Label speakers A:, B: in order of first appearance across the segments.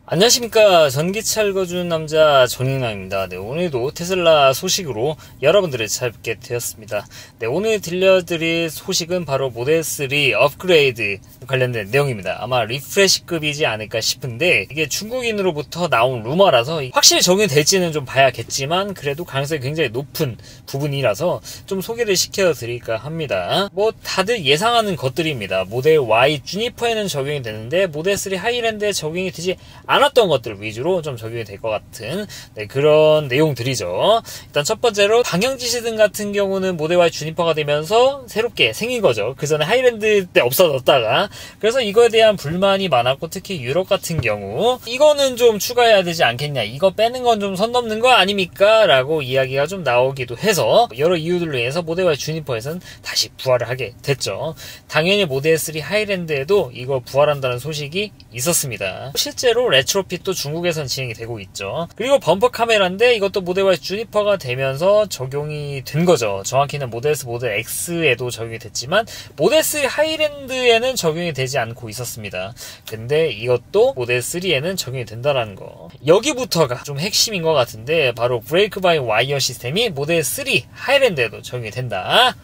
A: 안녕하십니까. 전기차 읽어주는 남자 정인남입니다. 네, 오늘도 테슬라 소식으로 여러분들을 찾게 되었습니다. 네, 오늘 들려드릴 소식은 바로 모델3 업그레이드 관련된 내용입니다. 아마 리프레시급이지 않을까 싶은데 이게 중국인으로부터 나온 루머라서 확실히 적용이 될지는 좀 봐야겠지만 그래도 가능성이 굉장히 높은 부분이라서 좀 소개를 시켜드릴까 합니다. 뭐 다들 예상하는 것들입니다. 모델 Y 주니퍼에는 적용이 되는데 모델3 하이랜드에 적용이 되지 않았던 것들 위주로 좀 적용이 될 것 같은 그런 내용들이죠. 일단 첫 번째로 방향지시등 같은 경우는 모델 Y 주니퍼가 되면서 새롭게 생긴 거죠. 그 전에 하이랜드 때 없어졌다가. 그래서 이거에 대한 불만이 많았고 특히 유럽 같은 경우 이거는 좀 추가해야 되지 않겠냐, 이거 빼는 건 좀 선 넘는 거 아닙니까? 라고 이야기가 좀 나오기도 해서 여러 이유들로 인해서 모델 Y 주니퍼에서는 다시 부활을 하게 됐죠. 당연히 모델 3 하이랜드에도 이거 부활한다는 소식이 있었습니다. 실제로 레트로핏도 중국에선 진행이 되고 있죠. 그리고 범퍼 카메라인데 이것도 모델 Y 주니퍼가 되면서 적용이 된 거죠. 정확히는 모델 S, 모델 X에도 적용이 됐지만 모델 3 하이랜드에는 적용이 되지 않고 있었습니다. 근데 이것도 모델 3에는 적용이 된다는 거. 여기부터가 좀 핵심인 것 같은데 바로 브레이크 바이 와이어 시스템이 모델 3 하이랜드에도 적용이 된다.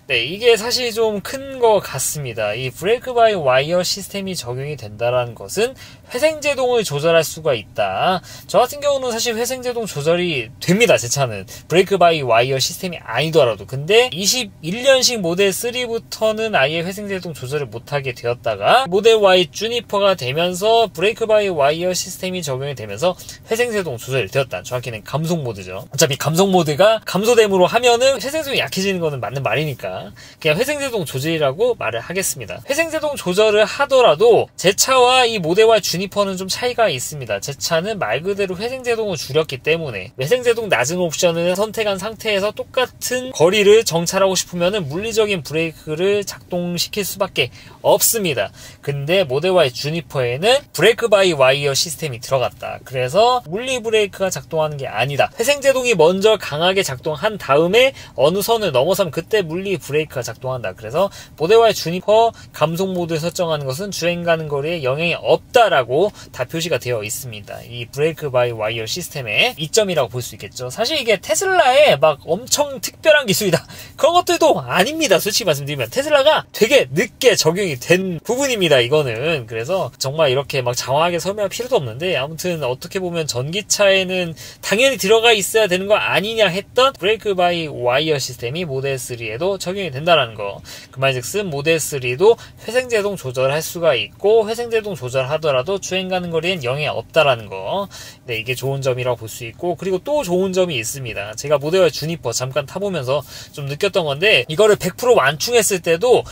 A: 네, 이게 사실 좀 큰 것 같습니다. 이 브레이크 바이 와이어 시스템이 적용이 된다는 것은 회생제동을 조절할 수가 있다. 저 같은 경우는 사실 회생제동 조절이 됩니다. 제 차는 브레이크 바이 와이어 시스템이 아니더라도. 근데 21년식 모델 3부터는 아예 회생제동 조절을 못하게 되었다가 모델 Y 주니퍼가 되면서 브레이크 바이 와이어 시스템이 적용이 되면서 회생제동 조절이 되었다. 정확히는 감속 모드죠. 어차피 감속 모드가 감소됨으로 하면은 회생제동이 약해지는 거는 맞는 말이니까 그냥 회생제동 조절이라고 말을 하겠습니다. 회생제동 조절을 하더라도 제 차와 이 모델 Y 주니퍼는 좀 차이가 있습니다. 제 차는 말 그대로 회생제동을 줄였기 때문에 회생제동 낮은 옵션을 선택한 상태에서 똑같은 거리를 정찰하고 싶으면 물리적인 브레이크를 작동시킬 수밖에 없습니다. 근데 모델 Y 주니퍼에는 브레이크 바이 와이어 시스템이 들어갔다. 그래서 물리 브레이크가 작동하는 게 아니다. 회생제동이 먼저 강하게 작동한 다음에 어느 선을 넘어서면 그때 물리 브레이크가 작동한다. 그래서 모델 Y 주니퍼 감속 모드를 설정하는 것은 주행 가는 거리에 영향이 없다라고 다 표시가 되어 있습니다. 이 브레이크 바이 와이어 시스템의 이점이라고 볼 수 있겠죠. 사실 이게 테슬라의 막 엄청 특별한 기술이다, 그런 것들도 아닙니다. 솔직히 말씀드리면 테슬라가 되게 늦게 적용이 된 부분입니다. 이거는. 그래서 정말 이렇게 막 장황하게 설명할 필요도 없는데 아무튼 어떻게 보면 전기차에는 당연히 들어가 있어야 되는 거 아니냐 했던 브레이크 바이 와이어 시스템이 모델 3에도 적용이 된다는 거. 그 말즉슨 모델 3도 회생제동 조절할 수가 있고 회생제동 조절하더라도 주행 가는 거리엔 영향이 없다라는 거. 네, 이게 좋은 점이라고 볼 수 있고 그리고 또 좋은 점이 있습니다. 제가 모델 Y 주니퍼 잠깐 타보면서 좀 느꼈던 건데 이거를 100% 완충했을 때도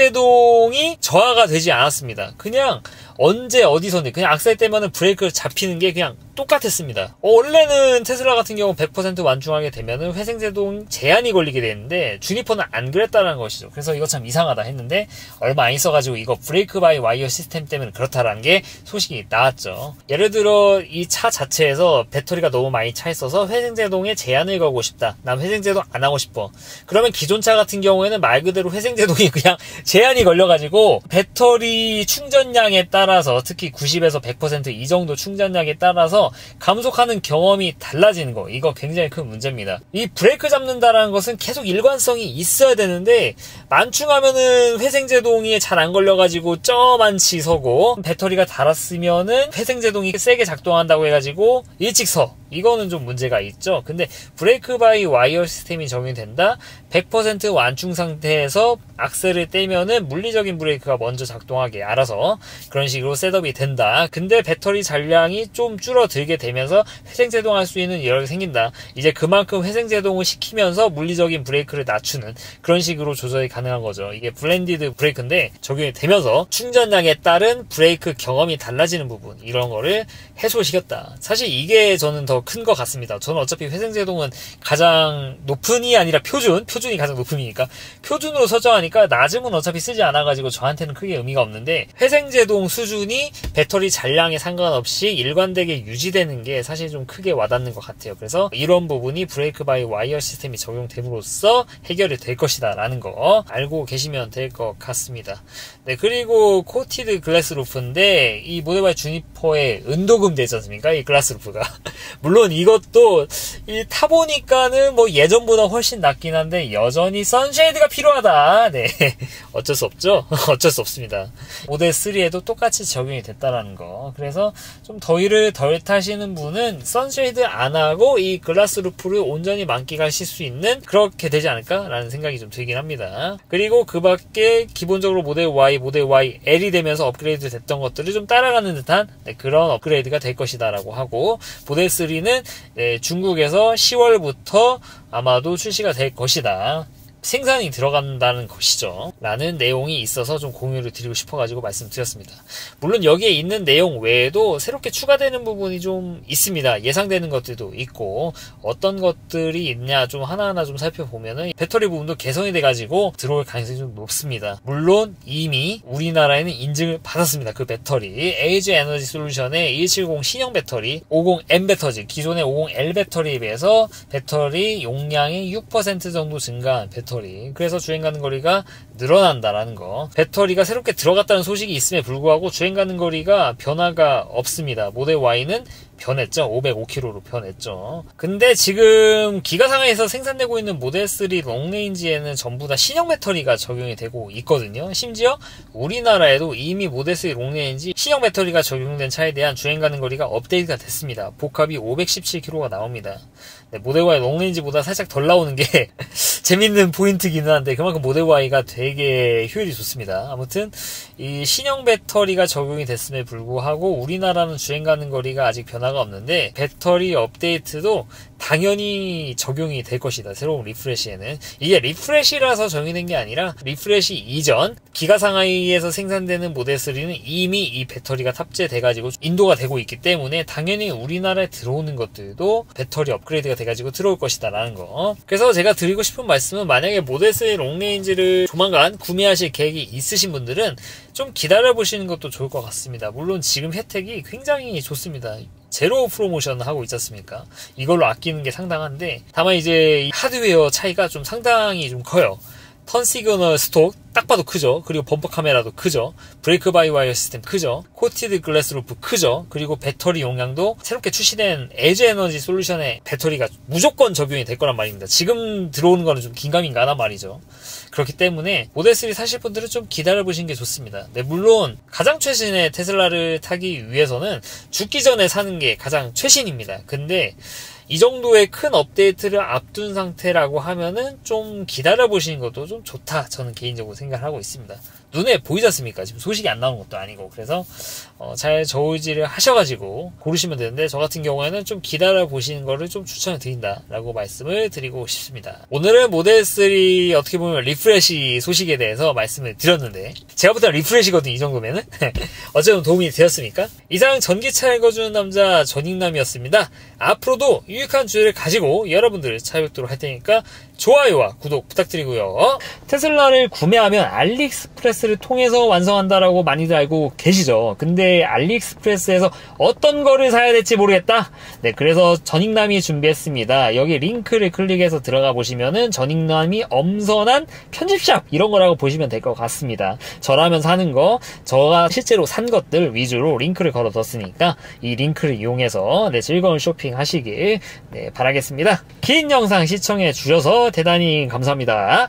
A: 회생제동이 저하가 되지 않았습니다. 그냥 언제 어디서든 그냥 악셀 떼면은 브레이크를 잡히는 게 그냥 똑같았습니다. 원래는 테슬라 같은 경우 100% 완충하게 되면은 회생제동 제한이 걸리게 되는데 주니퍼는 안 그랬다는 것이죠. 그래서 이거 참 이상하다 했는데 얼마 안 있어가지고 이거 브레이크 바이 와이어 시스템 때문에 그렇다라는 게 소식이 나왔죠. 예를 들어 이 차 자체에서 배터리가 너무 많이 차 있어서 회생제동에 제한을 걸고 싶다. 난 회생제동 안 하고 싶어. 그러면 기존 차 같은 경우에는 말 그대로 회생제동이 그냥 제한이 걸려가지고 배터리 충전량에 따라서 특히 90에서 100% 이 정도 충전량에 따라서 감속하는 경험이 달라지는 거. 이거 굉장히 큰 문제입니다. 이 브레이크 잡는다라는 것은 계속 일관성이 있어야 되는데 만충하면은 회생제동이 잘 안 걸려가지고 저만치 서고 배터리가 닳았으면은 회생제동이 세게 작동한다고 해가지고 일찍 서. 이거는 좀 문제가 있죠. 근데 브레이크 바이 와이어 시스템이 적용이 된다. 100% 완충 상태에서 악셀을 떼면은 물리적인 브레이크가 먼저 작동하게 알아서 그런 식으로 셋업이 된다. 근데 배터리 잔량이 좀 줄어들게 되면서 회생제동할 수 있는 여력이 생긴다. 이제 그만큼 회생제동을 시키면서 물리적인 브레이크를 낮추는 그런 식으로 조절이 가능한 거죠. 이게 블렌디드 브레이크인데 적용이 되면서 충전량에 따른 브레이크 경험이 달라지는 부분, 이런 거를 해소시켰다. 사실 이게 저는 더 더 큰 것 같습니다. 저는 어차피 회생제동은 가장 높은이 아니라 표준이 가장 높음이니까 표준으로 설정하니까 낮음은 어차피 쓰지 않아가지고 저한테는 크게 의미가 없는데, 회생제동 수준이 배터리 잔량에 상관없이 일관되게 유지되는 게 사실 좀 크게 와닿는 것 같아요. 그래서 이런 부분이 브레이크 바이 와이어 시스템이 적용됨으로써 해결이 될 것이다 라는 거 알고 계시면 될 것 같습니다. 네, 그리고 코티드 글래스 루프인데, 이 모델 Y 주니퍼의 은도금 되지 않습니까? 이 글라스 루프가. 물론 이것도 타보니까는 뭐 예전보다 훨씬 낫긴 한데 여전히 선쉐이드가 필요하다. 네, 어쩔 수 없죠. 어쩔 수 없습니다. 모델 3에도 똑같이 적용이 됐다라는 거. 그래서 좀 더위를 덜 타시는 분은 선쉐이드 안 하고 이 글라스 루프를 온전히 만끽하실 수 있는, 그렇게 되지 않을까라는 생각이 좀 들긴 합니다. 그리고 그 밖에 기본적으로 모델 Y, 모델 Y L이 되면서 업그레이드 됐던 것들을 좀 따라가는 듯한 그런 업그레이드가 될 것이다 라고 하고, 모델 3는 중국에서 10월부터 아마도 출시가 될 것이다, 생산이 들어간다는 것이죠 라는 내용이 있어서 좀 공유를 드리고 싶어가지고 말씀드렸습니다. 물론 여기에 있는 내용 외에도 새롭게 추가되는 부분이 좀 있습니다. 예상되는 것들도 있고, 어떤 것들이 있냐 좀 하나하나 좀 살펴보면은 배터리 부분도 개선이 돼가지고 들어올 가능성이 좀 높습니다. 물론 이미 우리나라에는 인증을 받았습니다. 그 배터리 에이즈 에너지 솔루션의 170 신형 배터리 50M 배터리, 기존의 50L 배터리에 비해서 배터리 용량이 6% 정도 증가한 배터리, 그래서 주행가는 거리가 늘어난다라는 거. 배터리가 새롭게 들어갔다는 소식이 있음에 불구하고 주행가는 거리가 변화가 없습니다. 모델 Y는 변했죠. 505km로 변했죠. 근데 지금 기가상하에서 생산되고 있는 모델 3 롱레인지에는 전부 다 신형 배터리가 적용이 되고 있거든요. 심지어 우리나라에도 이미 모델 3 롱레인지 신형 배터리가 적용된 차에 대한 주행가는 거리가 업데이트가 됐습니다. 복합이 517km가 나옵니다. 네, 모델 Y 롱레인지보다 살짝 덜 나오는 게 재밌는 포인트기는 한데, 그만큼 모델 Y가 되게 효율이 좋습니다. 아무튼 이 신형 배터리가 적용이 됐음에 불구하고 우리나라는 주행가는 거리가 아직 변화가 없는데, 배터리 업데이트도 당연히 적용이 될 것이다. 새로운 리프레시에는. 이게 리프레시라서 적용이 된 게 아니라 리프레시 이전 기가상하이에서 생산되는 모델 3는 이미 이 배터리가 탑재돼가지고 인도가 되고 있기 때문에 당연히 우리나라에 들어오는 것들도 배터리 업그레이드가 돼가지고 들어올 것이다 라는 거. 그래서 제가 드리고 싶은 말씀은, 만약에 모델 3 롱레인지를 조만간 구매하실 계획이 있으신 분들은 좀 기다려보시는 것도 좋을 것 같습니다. 물론 지금 혜택이 굉장히 좋습니다. 제로 프로모션 하고 있지 않습니까? 이걸로 아끼는 게 상당한데, 다만 이제 하드웨어 차이가 좀 상당히 좀 커요. 턴 시그널 스톡 딱 봐도 크죠. 그리고 범퍼 카메라도 크죠. 브레이크 바이 와이어 시스템 크죠. 코티드 글래스 루프 크죠. 그리고 배터리 용량도 새롭게 출시된 에이즈 에너지 솔루션의 배터리가 무조건 적용이 될 거란 말입니다. 지금 들어오는 거는 좀 긴가민가 하단 말이죠. 그렇기 때문에 모델 3 사실 분들은 좀 기다려보시는 게 좋습니다. 네, 물론 가장 최신의 테슬라를 타기 위해서는 죽기 전에 사는 게 가장 최신입니다. 근데 이 정도의 큰 업데이트를 앞둔 상태라고 하면은 좀 기다려보시는 것도 좀 좋다, 저는 개인적으로 생각을 하고 있습니다. 눈에 보이지 않습니까? 지금 소식이 안 나오는 것도 아니고. 그래서 잘 저울질을 하셔가지고 고르시면 되는데, 저 같은 경우에는 좀 기다려보시는 거를 좀 추천을 드린다 라고 말씀을 드리고 싶습니다. 오늘은 모델 3 어떻게 보면 리프레시 소식에 대해서 말씀을 드렸는데, 제가 볼 때는 리프레시거든요, 이 정도면은. 어쨌든 도움이 되었습니까? 이상 전기차 읽어주는 남자 전익남이었습니다. 앞으로도 유익한 주제를 가지고 여러분들을 찾아뵙도록 할 테니까 좋아요와 구독 부탁드리고요. 테슬라를 구매하면 알리익스프레스를 통해서 완성한다라고 많이들 알고 계시죠? 근데 알리익스프레스에서 어떤 거를 사야 될지 모르겠다? 네, 그래서 전익남이 준비했습니다. 여기 링크를 클릭해서 들어가 보시면은 전익남이 엄선한 편집샵 이런 거라고 보시면 될 것 같습니다. 저라면 사는 거, 저가 실제로 산 것들 위주로 링크를 걸어뒀으니까 이 링크를 이용해서 즐거운 쇼핑 하시길 바라겠습니다. 긴 영상 시청해 주셔서 대단히 감사합니다.